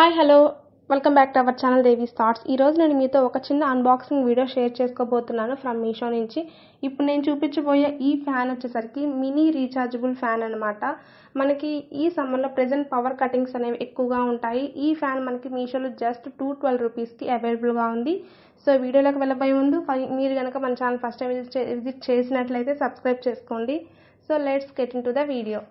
Hi hello welcome back to our channel Devi's thoughts. ఈరోజు నేను మీతో ఒక చిన్న అన్బాక్సింగ్ వీడియో షేర్ చేసుకోబోతున్నాను ఫ్రమ్ మీషో నుంచి. ఇప్పుడు నేను చూపించబోయే ఈ ఫ్యాన్ వచ్చేసరికి మినీ రీఛార్జబుల్ ఫ్యాన్ అనమాట. మనకి ఈ సమ్మర్లో ప్రెజెంట్ పవర్ కటింగ్స్ అనేవి ఎక్కువగా ఉంటాయి. ఈ ఫ్యాన్ మనకి మీషోలో జస్ట్ 212 రూపీస్కి అవైలబుల్గా ఉంది. సో వీడియోలోకి వెళ్ళబోయే ముందు మీరు కనుక మన ఛానల్ ఫస్ట్ టైం విజిట్ చేసినట్లయితే సబ్స్క్రైబ్ చేసుకోండి. So let's get in to the video.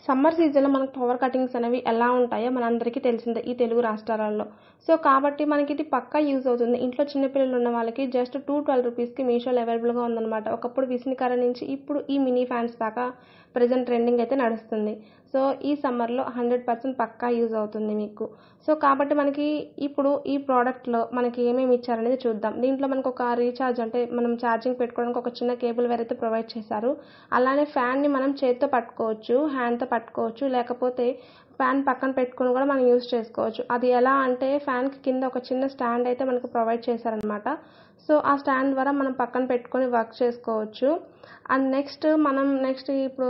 Summer సీజన్లో మనకు పవర్ కటింగ్స్ అనేవి ఎలా ఉంటాయో మనందరికీ తెలిసిందే ఈ తెలుగు రాష్ట్రాలలో. సో కాబట్టి మనకి ఇది పక్కా యూజ్ అవుతుంది. ఇంట్లో చిన్నపిల్లలు ఉన్న వాళ్ళకి జస్ట్ 212 రూపీస్కి మీషోలో అవైలబుల్గా ఉందన్నమాట. ఒకప్పుడు విసినికర నుంచి ఇప్పుడు ఈ మినీ ఫ్యాన్స్ దాకా ప్రజెంట్ ట్రెండింగ్ అయితే నడుస్తుంది. సో ఈ సమ్మర్లో 100% పక్కా యూజ్ అవుతుంది మీకు. సో కాబట్టి మనకి ఇప్పుడు ఈ ప్రోడక్ట్లో మనకి ఏమేమి ఇచ్చారనేది చూద్దాం. దీంట్లో మనకు ఒక రీఛార్జ్ అంటే మనం ఛార్జింగ్ పెట్టుకోవడానికి ఒక చిన్న కేబుల్ వైర్ అయితే ప్రొవైడ్ చేశారు. అలానే ఫ్యాన్ని మనం చేతితో పట్టుకోవచ్చు, హ్యాండ్తో పట్టుకోవచ్చు, లేకపోతే ఫ్యాన్ పక్కన పెట్టుకొని కూడా మనం యూజ్ చేసుకోవచ్చు. అది ఎలా అంటే ఫ్యాన్కి కింద ఒక చిన్న స్టాండ్ అయితే మనకు ప్రొవైడ్ చేశారనమాట. సో ఆ స్టాండ్ ద్వారా మనం పక్కన పెట్టుకొని వర్క్ చేసుకోవచ్చు. అండ్ నెక్స్ట్ ఇప్పుడు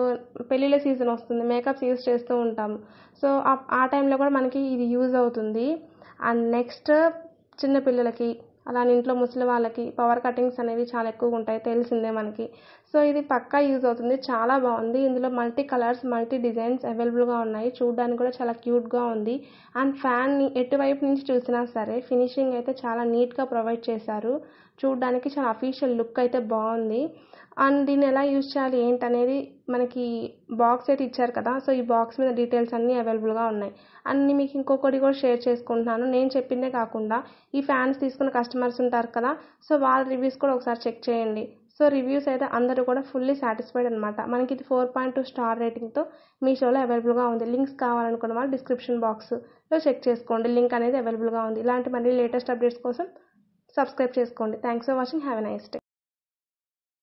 పెళ్ళిళ్ళ సీజన్ వస్తుంది, మేకప్స్ యూజ్ చేస్తూ ఉంటాము. సో ఆ టైంలో కూడా మనకి ఇది యూజ్ అవుతుంది. అండ్ నెక్స్ట్ చిన్నపిల్లలకి అలానే ఇంట్లో ముసలి వాళ్ళకి పవర్ కటింగ్స్ అనేవి చాలా ఎక్కువగా ఉంటాయి, తెలిసిందే మనకి. సో ఇది పక్కా యూజ్ అవుతుంది, చాలా బాగుంది. ఇందులో మల్టీ కలర్స్, మల్టీ డిజైన్స్ అవైలబుల్గా ఉన్నాయి. చూడడానికి కూడా చాలా క్యూట్గా ఉంది. అండ్ ఫ్యాన్ని ఎటువైపు నుంచి చూసినా సరే ఫినిషింగ్ అయితే చాలా నీట్గా ప్రొవైడ్ చేశారు. చూడడానికి చాలా అఫీషియల్ లుక్ అయితే బాగుంది. అండ్ దీన్ని ఎలా యూజ్ చేయాలి ఏంటనేది మనకి బాక్స్ అయితే ఇచ్చారు కదా. సో ఈ బాక్స్ మీద డీటెయిల్స్ అన్నీ అవైలబుల్గా ఉన్నాయి. అన్నీ మీకు ఇంకొకటి కూడా షేర్ చేసుకుంటున్నాను. నేను చెప్పిందే కాకుండా ఈ ఫ్యాన్స్ తీసుకున్న కస్టమర్స్ ఉంటారు కదా, సో వాళ్ళ రివ్యూస్ కూడా ఒకసారి చెక్ చేయండి. సో రివ్యూస్ అయితే అందరూ కూడా ఫుల్లీ సాటిస్ఫైడ్ అనమాట. మనకి ఇది 4.2 స్టార్ రేటింగ్తో మీషోలో అవైలబుల్గా ఉంది. లింక్స్ కావాలనుకున్న వాళ్ళు డిస్క్రిప్షన్ బాక్స్లో చెక్ చేసుకోండి, లింక్ అనేది అవైలబుల్గా ఉంది. ఇలాంటి మళ్ళీ లేటెస్ట్ అప్డేట్స్ కోసం సబ్స్క్రైబ్ చేసుకోండి. Thanks for watching. Have a nice day.